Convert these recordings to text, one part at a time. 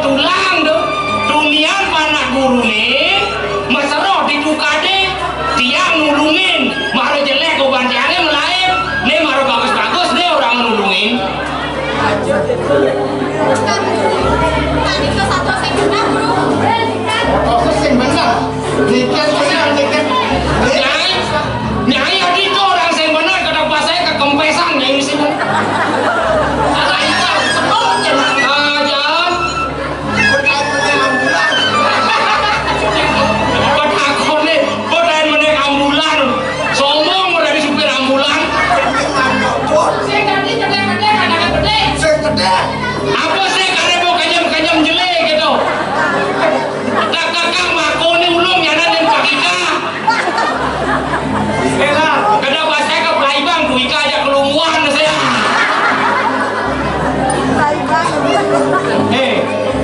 tulang tuh dunia panak guru nih masalah didukade tiang nulungin maro jelek oban tiangnya melain nih maro bagus-bagus nih orang nulungin nyai adi itu orang yang benar kadang pas saya kekempesan nyai sih apa sih karena mau kejam jelek gitu kakak makoni ulung nyana dan pakika kenapa saya ke Pelaibang Duika aja kelumuan saya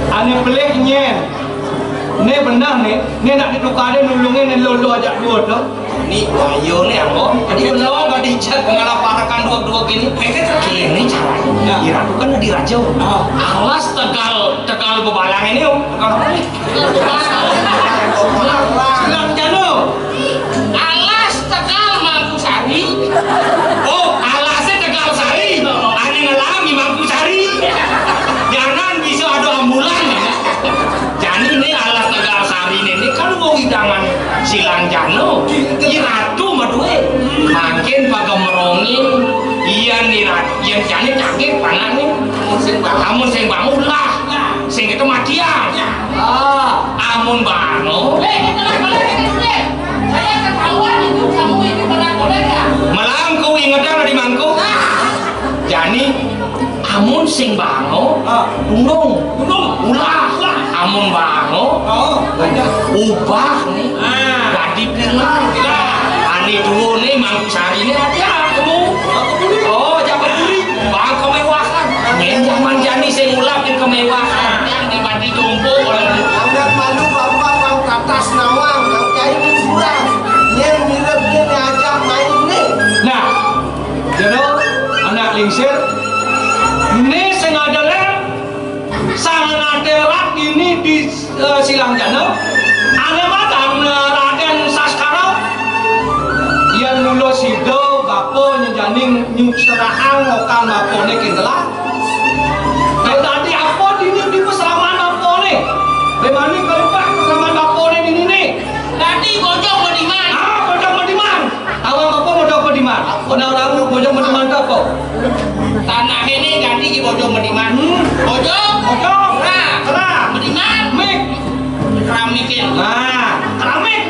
aneh pelik nyen ini benar nih nak ditukar nulungin nih lolo ajak dua tuh nih ayo nih ambo jadi benar nggak dijak mengalaparakan dua gini kini caranya Iratu kan di Rajau alas tegal bebalang ini Silang Jano alas tegal Mangkusari oh alasnya tegal Sari aneh ngelami Mangkusari jangan bisa ada ambulan jadi ini alas tegal Sari ini kan mau hidangan Silang Jano Iratu madue makin pagamerongin iya nih yang jane cakep pangan nih amun sing bangun lah sing itu matian amun bangun saya ketahuan itu kamu ini pada kolega malam kau ingetnya di mangku jani amun sing bangun gunung ulah amun bangun ubah nih jadi bilang ani dulu nih Mangkusari ini ada kamu oh jangan duri bang kemewahan yang zaman jani saya ngulapin kemewahan yang dibanding tumpuk oleh anggap malu bapak mau ke atas nawang yang kain kurang yang mirip dia ajak main nih nah jadi anak lingsir ini sengaja sangat aderat ini di Silang Jano aneh matang Raden Saskara yang lulus hidup bapo nyejaning nyukserahan ngokang bapo ini kintelah tadi apa di peselaman bapo ini bagaimana kelupak peselaman bapo ini nih tadi bojong bediman bojong bediman awang bapo bojong bediman orang-orang bojong bediman apa tanah ini ganti di bojong bediman bojong nah bediman mik keramikin keramik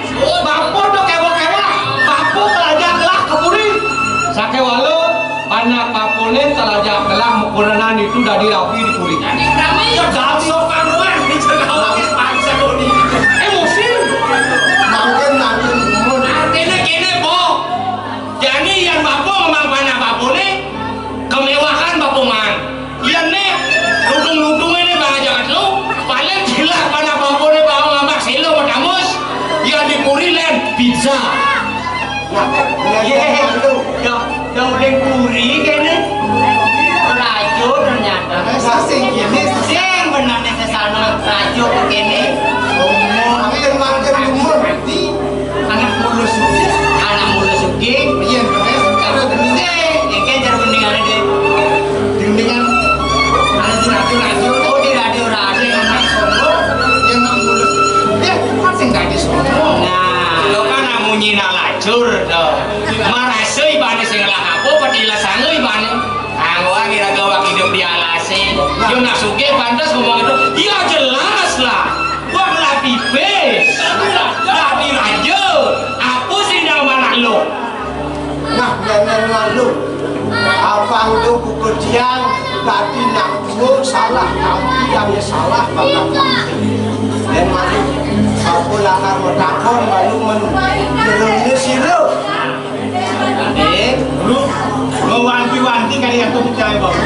bapo do kewak-kewak bapo telajak lah kepuri sake walu anak bapone telajak lah mukuranan itu dari rapi di puri jadi keramik gaso karuan di cegawak paksa doni emosi makin umur artinya gini po jadi yang bapo memang panah bapone kemewahan bapo man iya nih ludung-ludung ini bahaya lu paling gila panah bapone bawa ngamak silo madamus ya di puri len pizza yang udah puri kayaknya rajo ternyata sasing gini sing benar nih kesana rajo begini makin umur anak mulu sugi iya kalau gede yang kayak jar mendingan deh mendingan radio oh di radio yang naik sono yang mulus ya kan sing gaji sono nah lo kan amunyi lacur tuh marasai bane sing lah apa padila sanggeuy bane anggo akhirnya gawak hidup di alasin yo nak suge pantas ngomong itu ya jelas lah gua lapi bes lapi rajo apa sih nama lo nah jangan lalu apa itu pukul tiang tadi nak dulu salah tapi yang salah banget dan malu aku langar metakon malu menjelurnya sirup adik lu mewanti-wanti kalian tuh percaya bahwa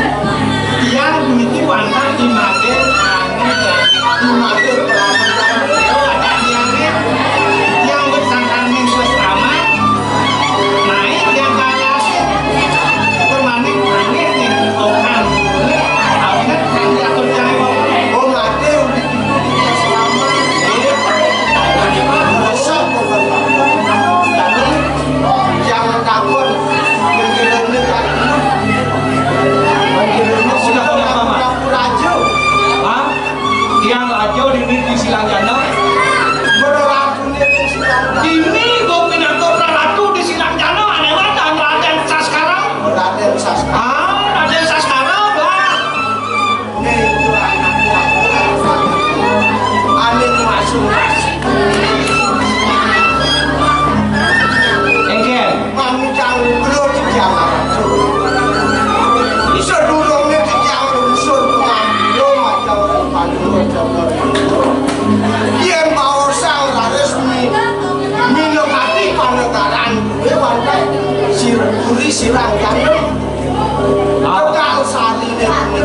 tiang duiti wantang di mage aneh di mage pelabuhan ada yang bersangkan minggu sama naik yang kalah permanen aneh yang kokan awalnya kan diatur cari oh mage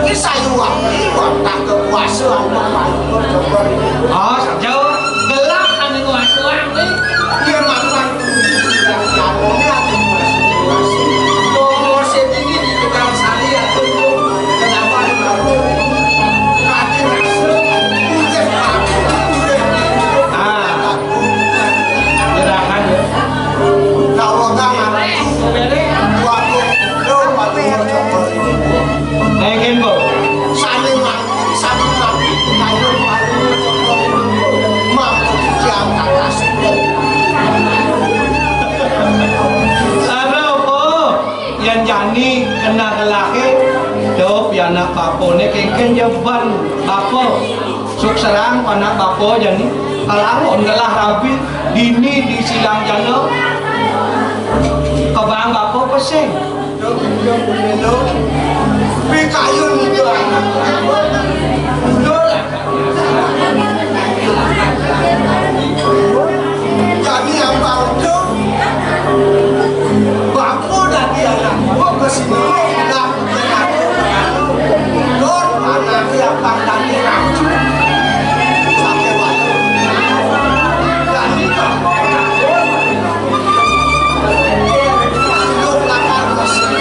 ini sayu wangi tak kekuasaan kepaluan coba ini oh jauh gelap anu kuasuan nih dia makan yang jalurnya masih promosi tinggi di tukang sari atau kenapa baru kaki rasa udah pakai gerakan ya kalau nggak marah waktu lo waktu coba ini pengen bu saling mati kayu paling mampu diangkat kasih ada apa yang jani kena kelaki do pianak papone kengken jaban apa suk serang anak bapo jani alang gelah rabi dini di silang jano kebang bapo pesing Pikayun itu anak jadi yang baru baku dari anak gua kesini nggak Lord anak yang pandang racu sampai waktu jadi hidup lakar mesin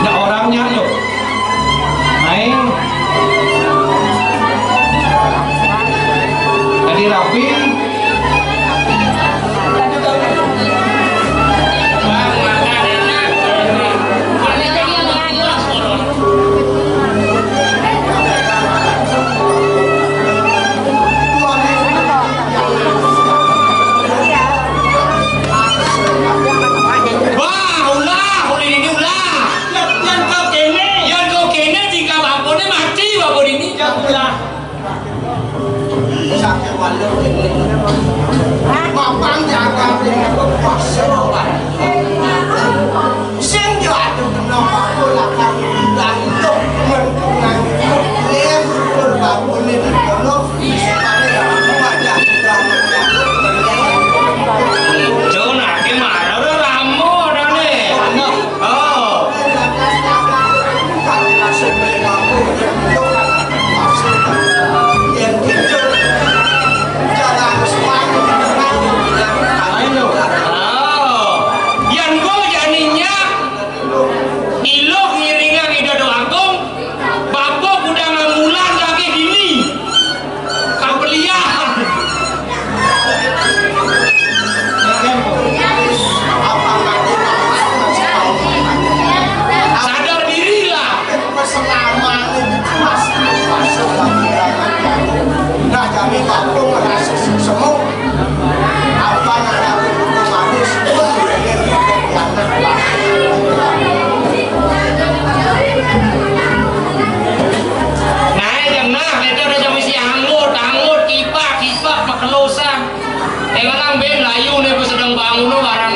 ya orangnya yuk main jadi rapi Mapang jaga dengan kepasrahan. Sing yo atuh kena pakola kan dan itu mengenang lem berbabune di kono supaya wajah Jona ke mana udah ramu dah nih. Oh. Yang go janinya ilok ngiringan ida doangkong bapo kuda ngamulan lagi gini kabelian sadar diri lah nah kami mampu merasa semua apa namanya manis nah yang nah itu udah jam isi anggut kipak pekelosan kadang ben layu nih pas sedang bangun no barang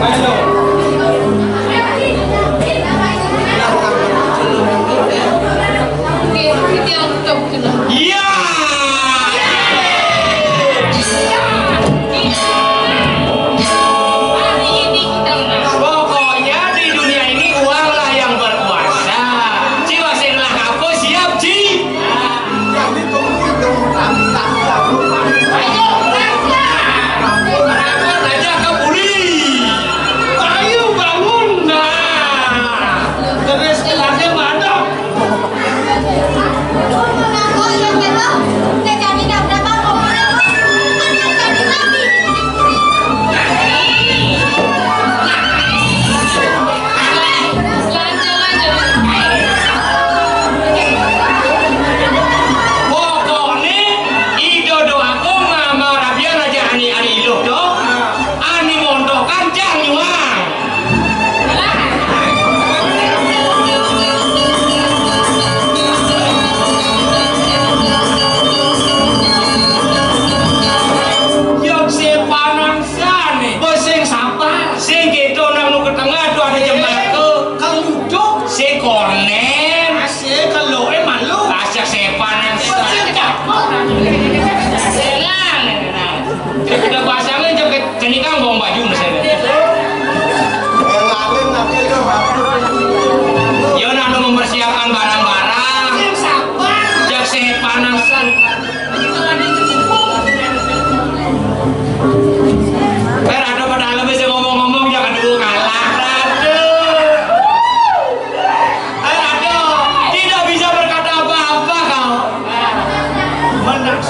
ayo iya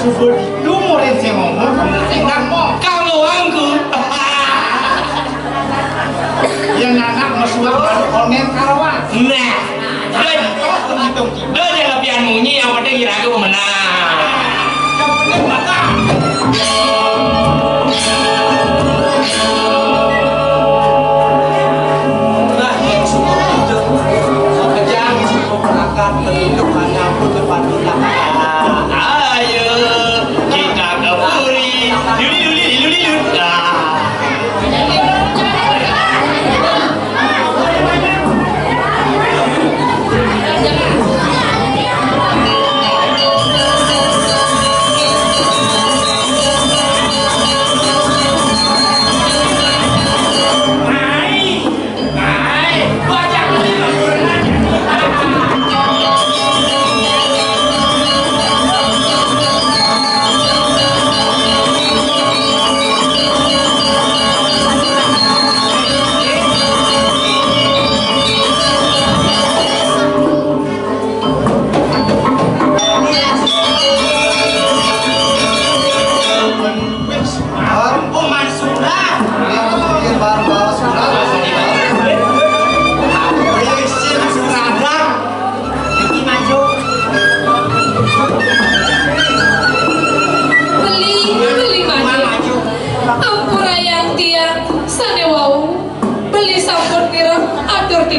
subur itu murid saya ngomong tinggal mau Kamu angku. yang anak mesuap baru onen karawan. Nah, lo jangan pian munyi yang penting kira aku menang. Yang penting batang. Nah, yang subur itu kejang subur berangkat penduduk hanya pun berpadu tangan. Ayo kita ke Puri. Luli.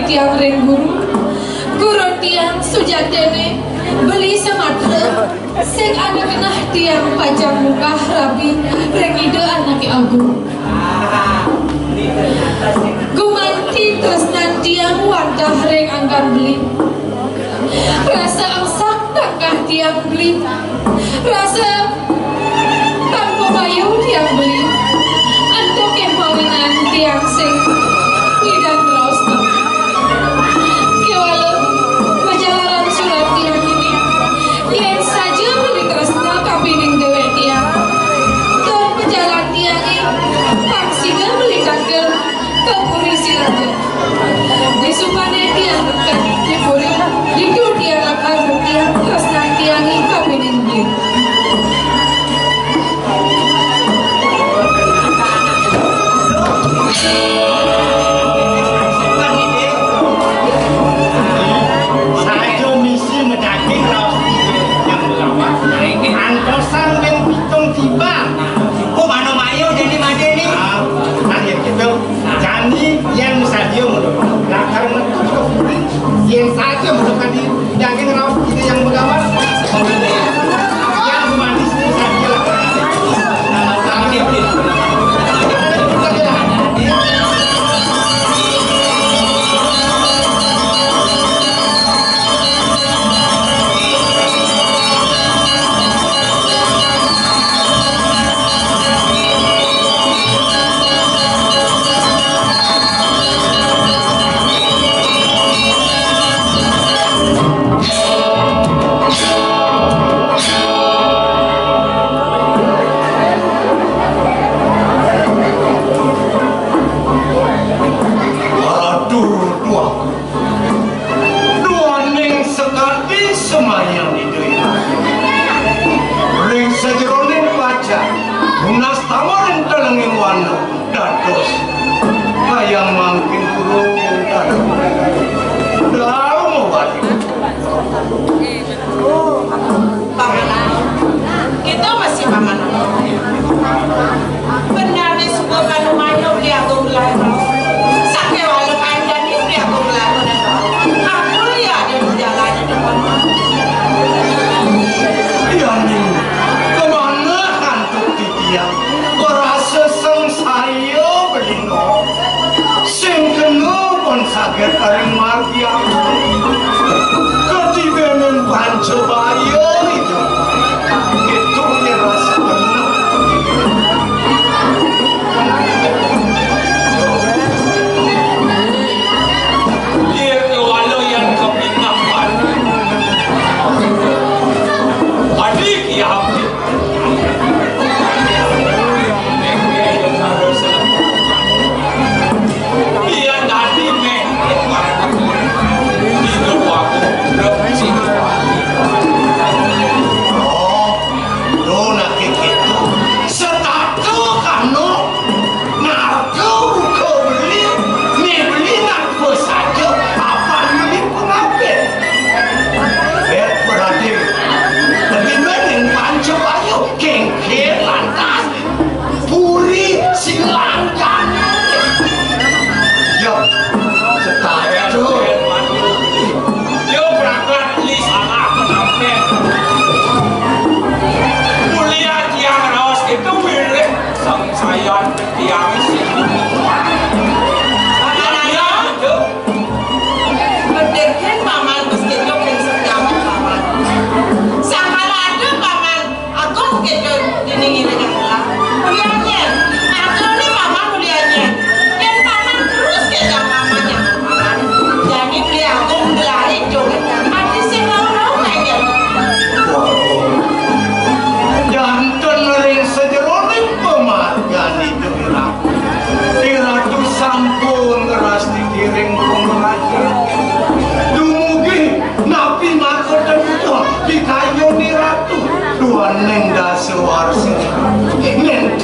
Tiang ring guru tiang sujatene beli sematra sing ada kenah tiang pajang muka rabi ring ide anake agung gumanti tresnan tiang wadah ring anggan beli rasa angsak tangkah tiang beli rasa tanpa bayu tiang beli antuk kemawinan tiang sing widang raus perjalanan surat tiang ini yang saja beli tresna kapining dewek tiang dan perjalanan tiang ini paksinya beli dagel ke Puri Siraja di supane tiang dekat di Puri di dunia lakar tiang tresna tiang ini kapining dewek Antosan ben pitung tiba. Oh mano mayo jadi madeni. Nah ya gitu. Jadi yang sadio nah karena yang sadio bukan di yang ngerau itu yang begawan. Yang manis itu sadio. Nah kami beli.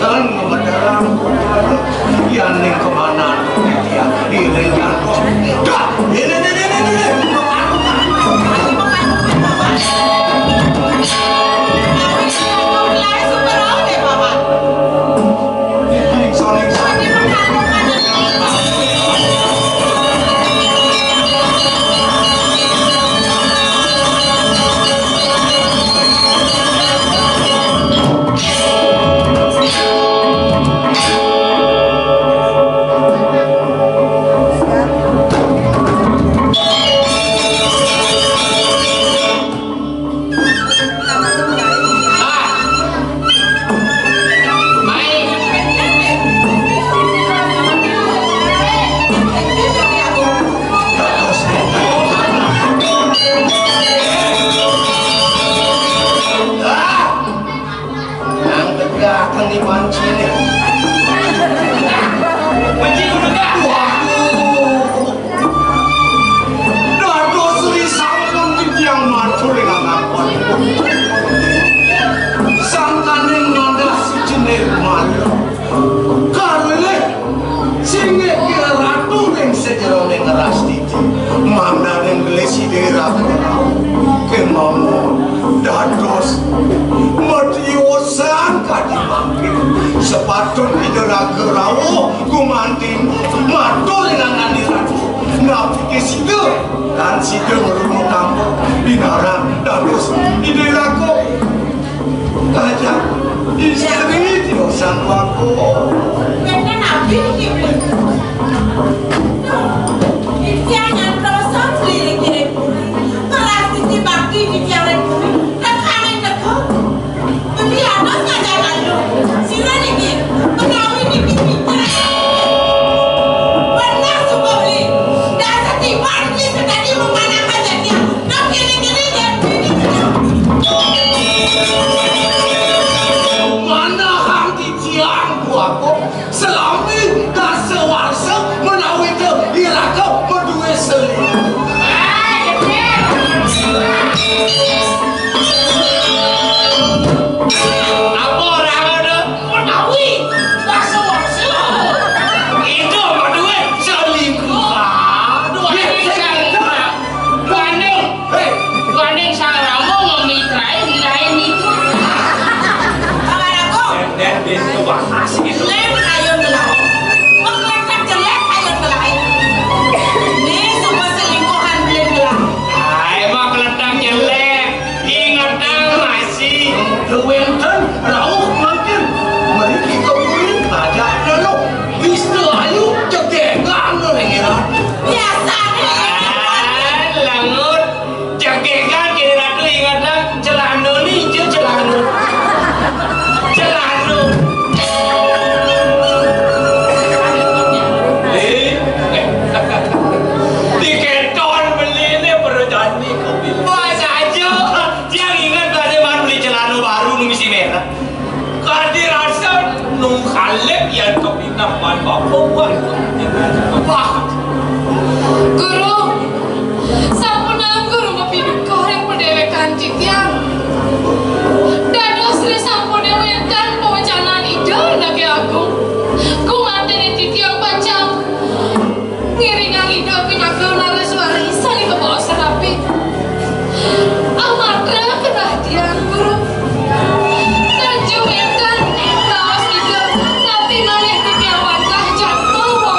winten medalang yang ning kemana dia iring kos dah ini sepatut idera gerawo gumantin matur dengan ratu nabi ke situ dan situ merunut tampuk binaran dados ideraku aja istri diosan aku karena nabi ini jangan terus lirik berarti dibagi di jalan dan kalian dekat melihat jangan lu sila ini menawi di pinggir pernah subali dan setiap di sedang memanakan dia nak kini dan mana hang di tiang aku selami dan sewarsa menawi ke iraka berdua seli Guru, sampun guru mapiduk korek pendewekan citiang. Dados Sri sampun dewekan pewencanan idol nake aku. Kumantene citiang pancang. Ngiringang idol pinakau naraswari sani kebawa serapi. Amarga kedahdian guru. Tanjuwekan lawas idol nanti malih citiang wajah jatuh.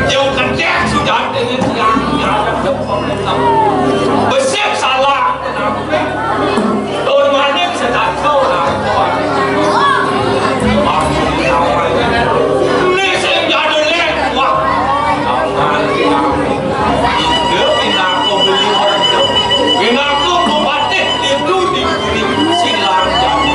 Yang kerja sudah dengan yang ada depan dalam besar salah kenapa? Tahun mana bisa tak tahu lah. Ni saya jadi lek wah. Dia bila aku beli orang tu, bila aku membatik itu diberi silang jadi.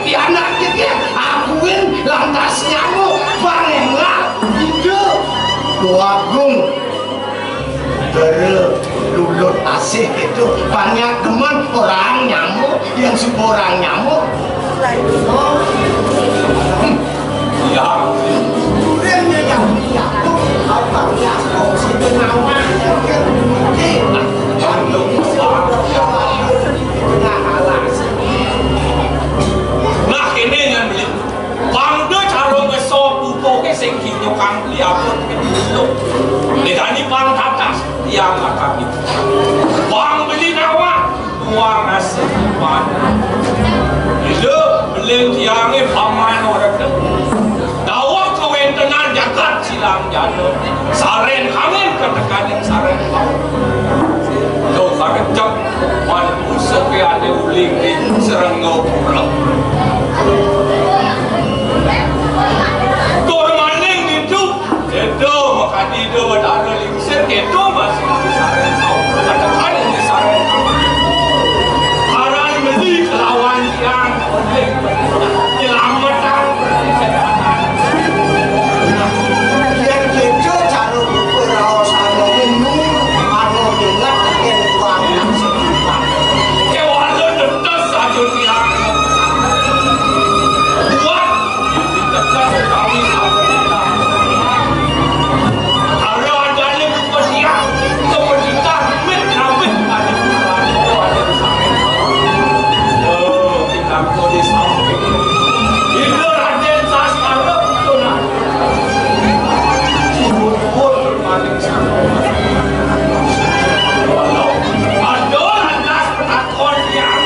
Anak dia akuin lantas nyamuk barenglah hidup Agung lulut asih itu banyak teman orang nyamuk yang suka orang nyamuk Ya kurangnya yang jatuh abangnya kok si penawan yang kerja bandung nah ini yang beli bang dia cara besok pupuk ke sengki nyokang beli apa itu ini bang atas yang akan itu bang beli nawa uang nasi mana itu beli tiangnya paman orang itu dawa kewentengan jagat silang jatuh saren kangen ketekanan saren itu karena mana musuh yang ada uling di serengau pulau Kau maning itu maka itu ada lingsir itu masih disaren kau katakan disaren orang beli lawan yang menyelamatkan yang gitu cara beberapa sama minum anu dengar dengan uang yang sedikit kewalau tetes saja tiang buat ditekan kami sampai ada adanya bukan siang kemudian mit ada bukan itu ada di samping kita kau di samping itu raden sasara itu nak pun bermaling sama ada lantas penakon yang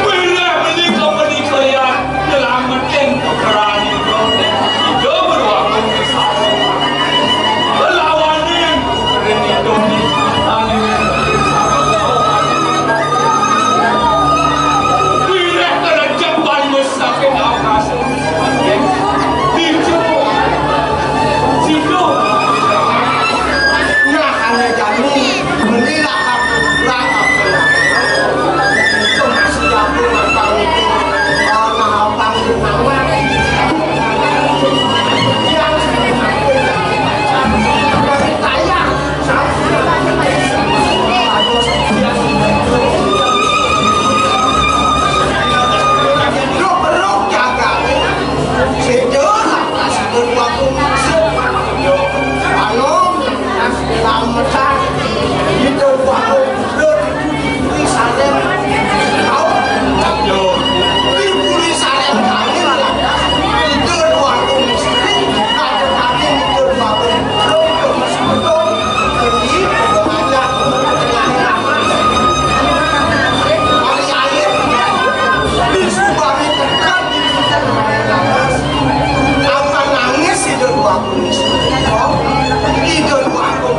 bila beli company kaya nyelamatin peperan itu berwaktu di sana lawanin keren itu bila kerajaan mesake akas situ nah hanya kami belilah aku berapa itu masih aku abang itu karena abang itu nama yang bertanya beruk jaga sejenak kasih berwaktu selamatkan itu waktu di sana tahu di sana kami malah itu waktu misteri ada kami itu waktu itu masih betul jadi banyak hari air di sebuah tekan apa nangis itu waktu misteri itu waktu